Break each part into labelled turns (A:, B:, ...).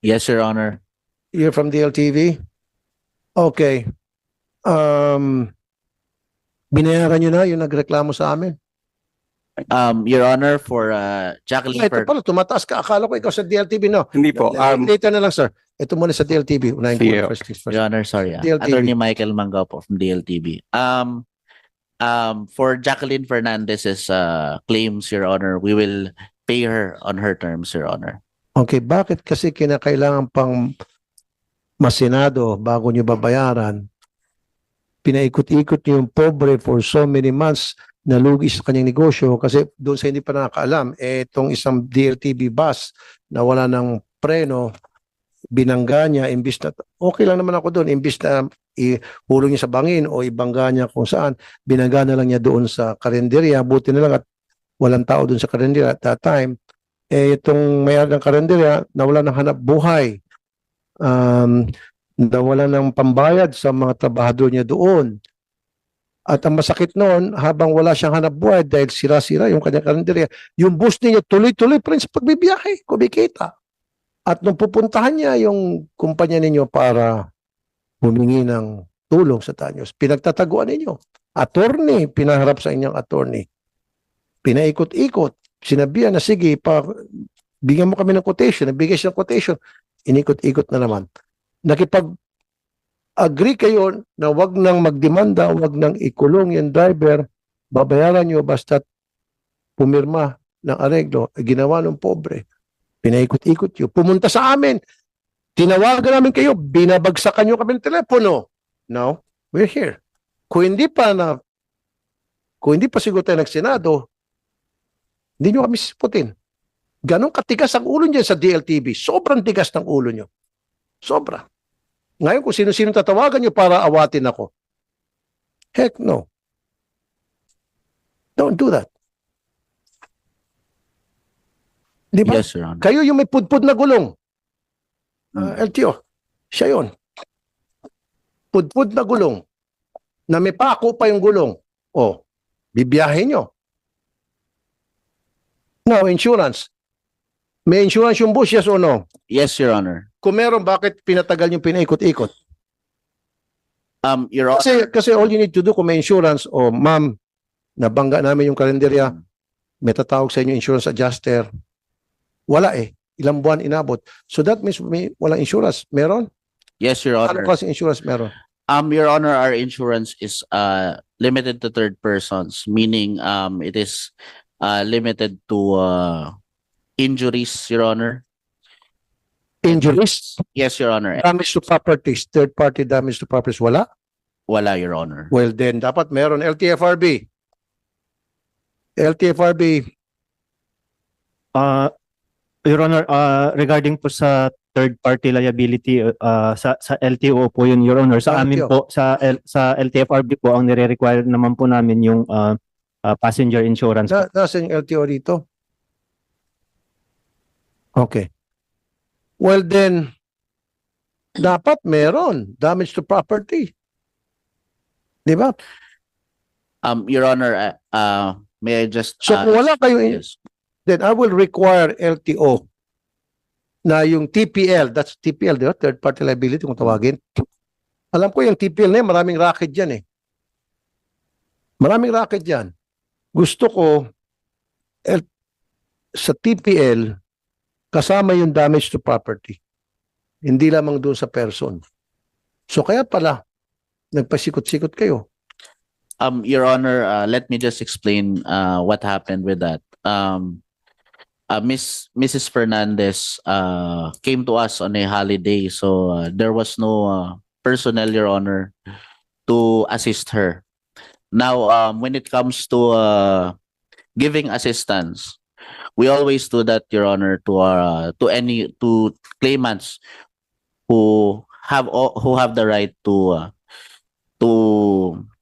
A: Yes, Your Honor.
B: You're from DLTV? Okay. Binayaran nyo na yung nagreklamo sa amin?
A: Your Honor, for Jacqueline
B: Ito pala, tumataas ka. Akala ko ikaw sa DLTV, no?
C: Hindi po.
B: Later na lang, sir. Ito muna sa DLTV. Unahin ko
C: Sige.
B: muna first things first.
A: Your Honor, sorry.
B: DLTV.
A: Attorney Michael Mangao po from DLTV. For Jacqueline Fernandez's claims, Your Honor, we will pay her on her terms, Your Honor.
B: Okay, bakit kasi kinakailangan pang masinado bago nyo babayaran? Pinaikot-ikot niyo yung pobre for so many months na lugi sa kanyang negosyo kasi doon sa hindi pa nakakaalam, itong isang DLTV bus na wala ng preno, binangga niya, imbis na, okay lang naman ako doon, imbis na ihulog niya sa bangin o ibangga niya kung saan, binangga na lang niya doon sa karinderya, buti na lang at walang tao doon sa karinderya at that time. Itong may-ari ng karinderya, nawala ng hanap buhay, nawala ng pambayad sa mga trabahador niya doon. At ang masakit noon, habang wala siyang hanap buhay dahil sira-sira yung kanyang karinderya, yung bus niya tuloy-tuloy pa rin sa pagbibiyahe, kumikita. At nung pupuntahan niya yung kumpanya ninyo para humingi ng tulong sa Tanyos, pinagtataguan ninyo. Attorney, pinaharap sa inyong attorney. Pinaikot-ikot. Sinabihan na sige, bigyan mo kami ng quotation. Nabigay siya ng quotation. Inikot-ikot na naman. Nakipag-agree kayo na wag nang magdemanda, wag nang ikulong yung driver, babayaran nyo basta pumirma ng areglo. Ginawa ng pobre. Pinaikot-ikot yun. Pumunta sa amin. Tinawagan namin kayo. Binabagsakan nyo kami ng telepono. Now, we're here. Kung hindi pa siguro tayo nagsenado, hindi nyo kami sisiputin. Ganon katigas ang ulo niya sa DLTV. Sobrang tigas ng ulo nyo. Sobra. Ngayon kung sino-sino tatawagan nyo para awatin ako. Heck no. Don't do that. Di ba?
A: Yes, Your Honor.
B: Kayo yung may pudpud na gulong. LTO. Siya yun. Pudpud na gulong. Na may pako pa yung gulong. O, bibiyahin nyo. Now, insurance. May insurance yung bus, yes or no?
A: Yes, Your Honor.
B: Kung meron, bakit pinatagal yung pinaikot-ikot?
A: Your Honor.
B: Kasi all you need to do kung may insurance, o ma'am, nabangga namin yung kalendarya, may tatawag sa inyo insurance adjuster. Wala eh. Ilang buwan inabot. So that means may walang insurance. Meron?
A: Yes, Your Honor.
B: Ano kasi insurance meron?
A: Your Honor, our insurance is limited to third persons, meaning it is limited to injuries, Your Honor.
B: Injuries?
A: Yes, Your Honor.
B: Damage to properties. Third party damage to properties. Wala?
A: Wala, Your Honor.
B: Well then, dapat meron. LTFRB.
D: Your Honor, regarding po sa third party liability sa LTO po yun, Your Honor. Sa amin
B: LTO.
D: po sa LTFRB po ang nire-require naman po namin yung passenger insurance.
B: Nasa yung LTO dito? Okay. Well then, dapat meron. Damage to property. Di ba?
A: Your Honor, may I just
B: So kung wala kayo,
A: yes.
B: then I will require LTO na yung TPL, that's TPL, di ba? Third party liability kung tawagin. Alam ko yung TPL na yun, maraming racket dyan eh. Maraming racket dyan. Gusto ko sa TPL kasama yung damage to property. Hindi lamang doon sa person. So kaya pala nagpasikot-sikot kayo.
A: Your Honor, let me just explain what happened with that. Mrs. Fernandez came to us on a holiday, so there was no personnel, Your Honor, to assist her. Now, when it comes to giving assistance, we always do that, Your Honor, to claimants who have the right to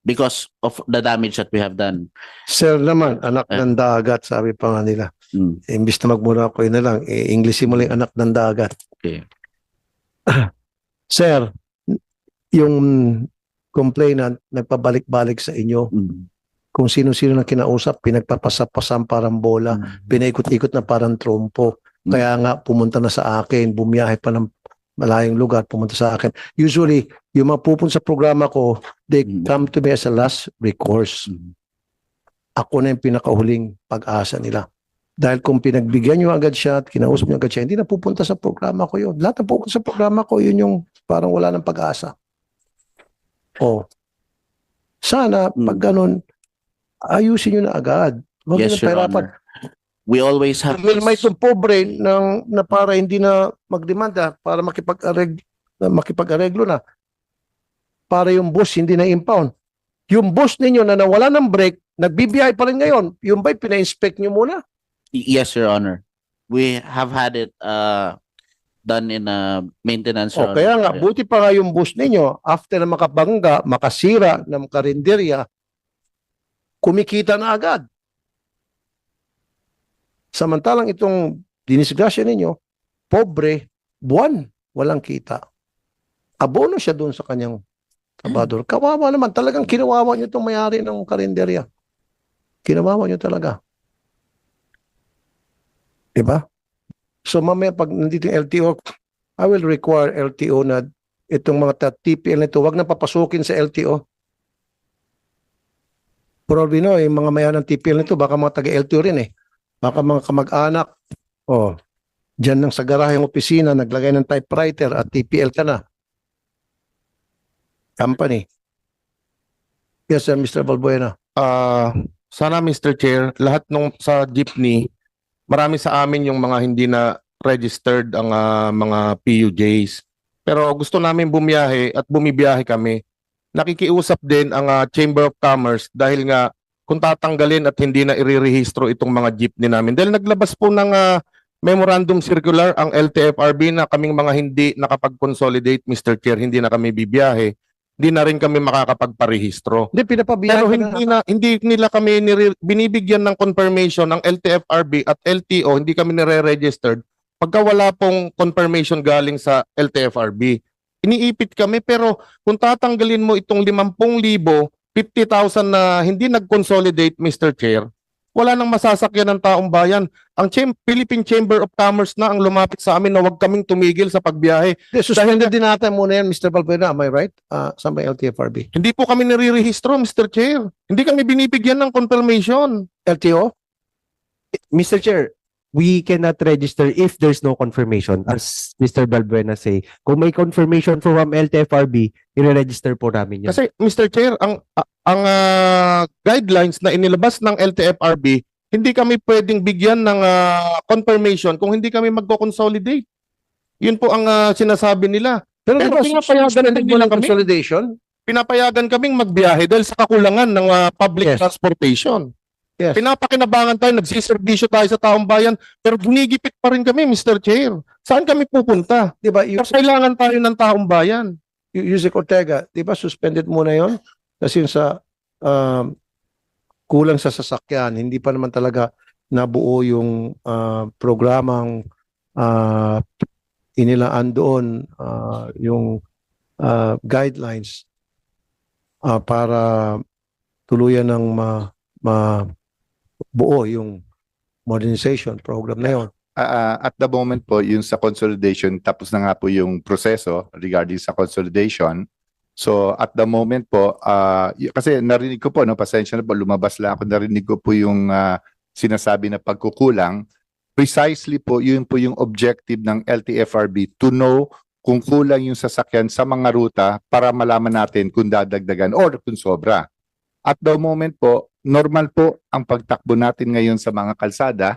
A: because of the damage that we have done.
B: Sir naman, anak ng dagat, sabi pa nga nila. Imbis na magmura ko yun na lang, English mo lang anak ng dagat.
A: Okay.
B: Sir, yung complainant nagpabalik-balik sa inyo, kung sino-sino na kinausap, pinagpapasap-pasam parang bola, pinaikot-ikot na parang trompo. Kaya nga pumunta na sa akin, bumiyahe pa ng malayong lugar, pumunta sa akin. Usually, yung mga pupunta sa programa ko, they come to me as a last recourse. Ako na yung pinakahuling pag-asa nila. Dahil kung pinagbigyan nyo agad siya at kinausap nyo agad siya, hindi na pupunta sa programa ko yun. Lahat na pupunta sa programa ko, yun yung parang wala ng pag-asa. Sana, pag ganun, ayusin nyo na agad. Huwag nyo
A: Yes,
B: na
A: Your
B: pahirapan.
A: Honor. We always have
B: May itong pobre na para hindi na magdemanda, para makipag-areglo na. Para yung bus hindi na impound. Yung bus ninyo na nawala ng brake, nagbibiyahe pa rin ngayon. Yung ba'y pina-inspect nyo muna?
A: Yes, Your Honor. We have had it done in maintenance, Your
B: Kaya nga,
A: Honor.
B: buti pa nga yung bus ninyo, after na makabangga, makasira ng karinderya, kumikita na agad. Samantalang itong dinisgrasya ninyo, pobre, buwan, walang kita. Abono siya doon sa kanyang trabador. Kawawa naman, talagang kinawawa nyo itong mayari ng karinderya. Kinawawa nyo talaga. Diba? So mamaya pag nandito yung LTO, I will require LTO na itong mga TPL na ito, wag na papasukin sa LTO. Probably no, yung mga mayan ng TPL na ito, baka mga taga-LTO rin eh. Baka mga kamag-anak, dyan lang sa garahe ng opisina, naglagay ng typewriter at TPL ka na. Company. Yes, sir, Mr. Balbuena.
C: Sana Mr. Chair, lahat nung sa jeepney, marami sa amin yung mga hindi na registered ang mga PUJs. Pero gusto namin bumiyahe at bumibiyahe kami. Nakikiusap din ang Chamber of Commerce dahil nga kung tatanggalin at hindi na irirehistro itong mga jeepney namin. Dahil naglabas po ng memorandum circular ang LTFRB na kaming mga hindi nakapag-consolidate, Mr. Chair, hindi na kami bibiyahe. Hindi na rin kami makakapagparehistro.
B: Hindi, pinapabiyahe
C: Pero
B: ka
C: hindi nila kami binibigyan ng confirmation ng LTFRB at LTO, hindi kami nire-registered pagka wala pong confirmation galing sa LTFRB. Iniipit kami pero kung tatanggalin mo itong 50,000, 50,000 na hindi nag-consolidate, Mr. Chair, wala nang masasakyan ng taong bayan. Ang Philippine Chamber of Commerce na ang lumapit sa amin na huwag kaming tumigil sa pagbiyahe.
B: Suspended din natin muna yan, Mr. Balbuena. Am I right? Saan ba yung LTFRB?
C: Hindi po kami nire-rehistro, Mr. Chair. Hindi kami binibigyan ng confirmation.
B: LTO?
E: Mr. Chair, we cannot register if there's no confirmation. As Mr. Balbuena say, kung may confirmation from LTFRB, i-register po namin yun.
C: Kasi Mr. Chair, ang guidelines na inilabas ng LTFRB, hindi kami pwedeng bigyan ng confirmation kung hindi kami magko-consolidate. Yun po ang sinasabi nila.
B: Pero
C: Pero
B: diba,
C: pinapayagan
B: suspended
C: din
B: mo
C: nila
B: ng
C: kami.
B: consolidation?
C: Pinapayagan kaming magbiyahe dahil sa kakulangan ng public
B: Yes.
C: transportation.
B: Yes.
C: Pinapakinabangan tayo, nagsiservisyo tayo sa taong bayan, pero ginigipit pa rin kami, Mr. Chair. Saan kami pupunta?
B: Diba,
C: Kasi kailangan tayo ng taong bayan.
B: Yusek Ortega, di ba suspended muna yon? Kasi yung sa kulang sa sasakyan, hindi pa naman talaga nabuo yung programang inilaan doon, yung guidelines para tuluyan ng buo yung modernization program na yon.
F: At the moment po, yung sa consolidation, tapos na nga po yung proseso regarding sa consolidation. So at the moment po, kasi narinig ko po, no, pasensya na po, lumabas lang ako, narinig ko po yung sinasabi na pagkukulang. Precisely po, yun po yung objective ng LTFRB to know kung kulang yung sasakyan sa mga ruta para malaman natin kung dadagdagan or kung sobra. At the moment po, normal po ang pagtakbo natin ngayon sa mga kalsada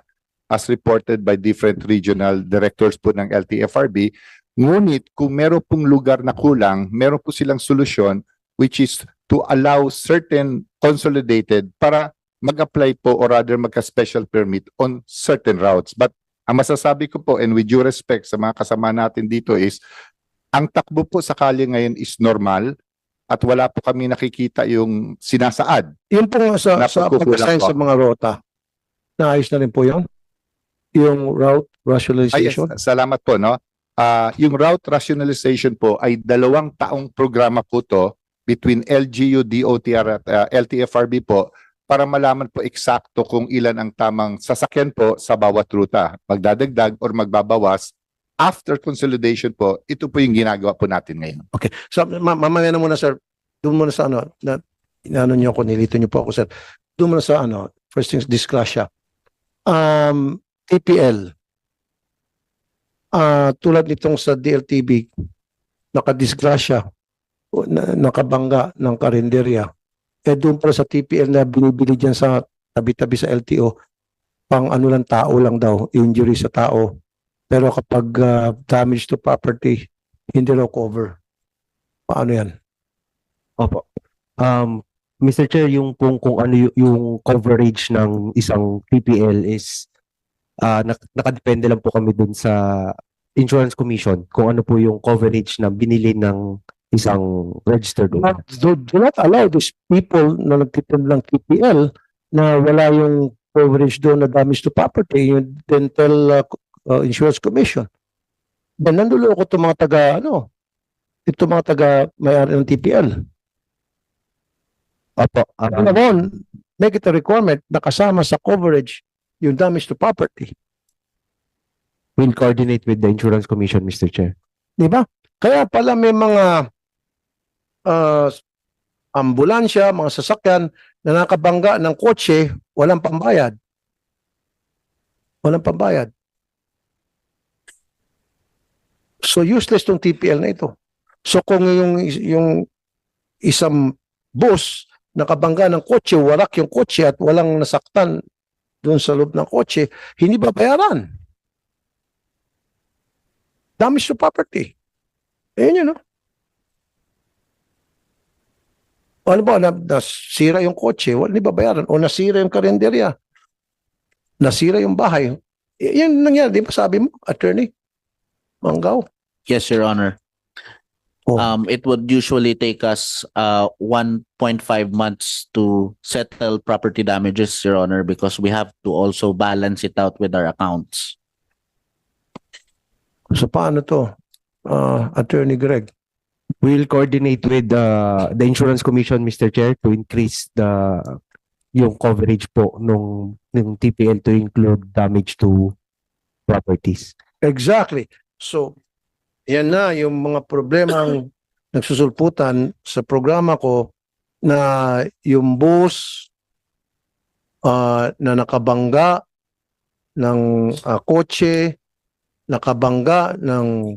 F: as reported by different regional directors po ng LTFRB. Ngunit kung meron pong lugar na kulang, meron po silang solusyon which is to allow certain consolidated para mag-apply po or rather magka-special permit on certain routes. But ang masasabi ko po, and with due respect sa mga kasama natin dito is, ang takbo po sakali ngayon is normal at wala po kami nakikita yung sinasaad.
B: Yun po sa
F: Napagkukulang
B: pag-assign
F: po.
B: sa mga rota, naayos na rin po yun? Yung route rationalization?
F: Yes, salamat po, no? Yung route rationalization po ay 2 taong programa po to between LGU, DOTR at LTFRB po para malaman po eksakto kung ilan ang tamang sasakyan po sa bawat ruta. Magdadagdag or magbabawas. After consolidation po, ito po yung ginagawa po natin ngayon.
B: Okay. So, mamaya na muna, sir. Doon muna sa ano niyo ako, nilito niyo po ako, sir. Doon muna sa first things, disgrasya. TPL. Tulad nitong sa DLTV, nakadisgrasya, nakabangga ng karinderya. Doon pala sa TPL na binibili dyan sa tabi-tabi sa LTO, pang ano lang tao lang daw, injury sa tao. Pero kapag damage to property, hindi raw cover. Paano yan?
E: Opo. Mr. Chair, yung kung ano yung coverage ng isang TPL is nakadepende lang po kami dun sa Insurance Commission kung ano po yung coverage na binili ng isang registered owner.
B: Do not allow these people na nagtitin ng TPL na wala yung coverage doon na damage to property, yung dental Insurance Commission. Then nanduloko itong mga itong mga may-ari ng TPL.
E: Opo.
B: Make it a requirement na kasama sa coverage yung damage to property.
E: We'll coordinate with the Insurance Commission, Mr. Chair.
B: Di ba? Kaya pala may mga ambulansya, mga sasakyan na nakabangga ng kotse, walang pambayad. Walang pambayad. So useless tong TPL na ito. So kung yung isang bus nakabangga ng kotse, warak yung kotse at walang nasaktan doon sa loob ng kotse, hindi ba bayaran? Damage to property. Ayun yun, no? Ano ba, nasira yung kotse, hindi ba bayaran? O nasira yung karinderya, nasira yung bahay. Yan nangyari, di ba sabi mo, attorney? Manggaw.
A: Yes, Your Honor.
B: Oh.
A: It would usually take us 1.5 months to settle property damages, Your Honor, because we have to also balance it out with our accounts.
B: So paano to, Attorney Greg?
E: We'll coordinate with the Insurance Commission, Mr. Chair, to increase yung coverage po ng TPL to include damage to properties.
B: Exactly. So, yan na yung mga problemang nagsusulputan sa programa ko na yung bus na nakabangga ng kotse, nakabangga ng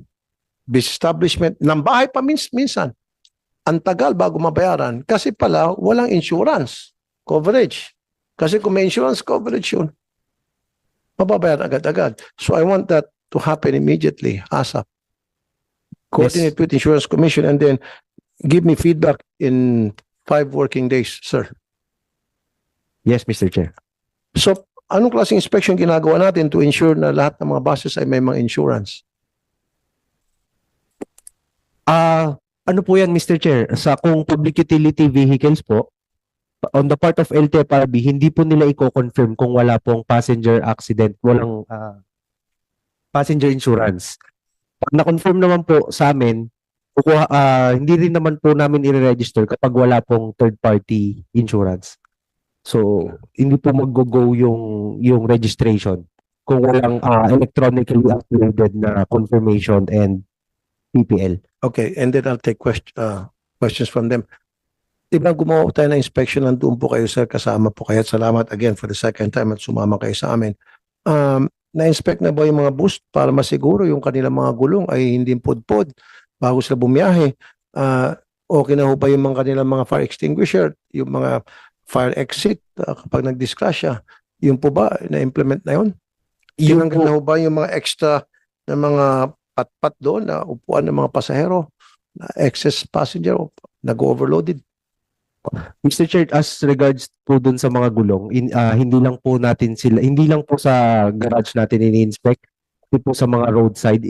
B: business establishment, ng bahay pa minsan. Ang tagal bago mabayaran kasi pala walang insurance coverage. Kasi kung may insurance coverage yun, mababayaran agad-agad. So I want that to happen immediately, ASAP. Coordinate with Insurance Commission and then give me feedback in 5 working days, sir.
E: Yes, Mr. Chair.
B: So, anong klaseng inspection ginagawa natin to ensure na lahat ng mga buses ay may mga insurance?
E: Ano po yan, Mr. Chair? Sa kung public utility vehicles po, on the part of LTFRB, hindi po nila i-confirm kung wala pong passenger accident, walang passenger insurance. Pag na-confirm naman po sa amin, hindi rin naman po namin i-register kapag wala pong third-party insurance. So, hindi po mag-go yung registration kung walang electronically uploaded na confirmation and PPL.
B: Okay, and then I'll take questions from them. Diba gumawa tayo ng inspection, nandun po kayo sir, kasama po kayo. Salamat again for the second time at sumama kayo sa amin. Na-inspect na ba yung mga bus para masiguro yung kanilang mga gulong ay hindi pudpod bago sila bumiyahe? Okay na ho ba yung mga kanilang mga fire extinguisher, yung mga fire exit kapag nag-disgrasya? Yung po ba, na-implement na yun? Yung na ho ba yung mga extra na mga patpat doon na upuan ng mga pasahero, na excess passenger, nag-overloaded?
E: Mr. Chair, as regards po dun sa mga gulong, hindi lang po sa garage natin ini-inspect, hindi po sa mga roadside,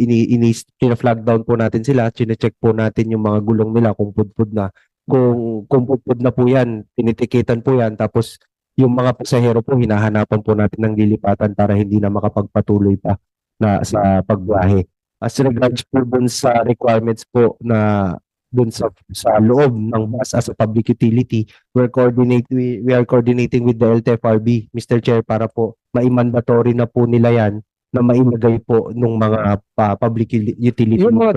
E: flag down po natin sila, chine-check po natin yung mga gulong nila kung pudpud na. Kung pudpud na po yan, tinitikitan po yan, tapos yung mga pasahero po, hinahanapan po natin ng lilipatan para hindi na makapagpatuloy pa na sa pagbiyahe. As regards po dun sa requirements po na dun sa loob ng bus as a public utility, we are coordinating with the LTFRB, Mr. Chair, para po ma-mandatory na po nila yan na mailagay po nung mga public utility
B: Yung mga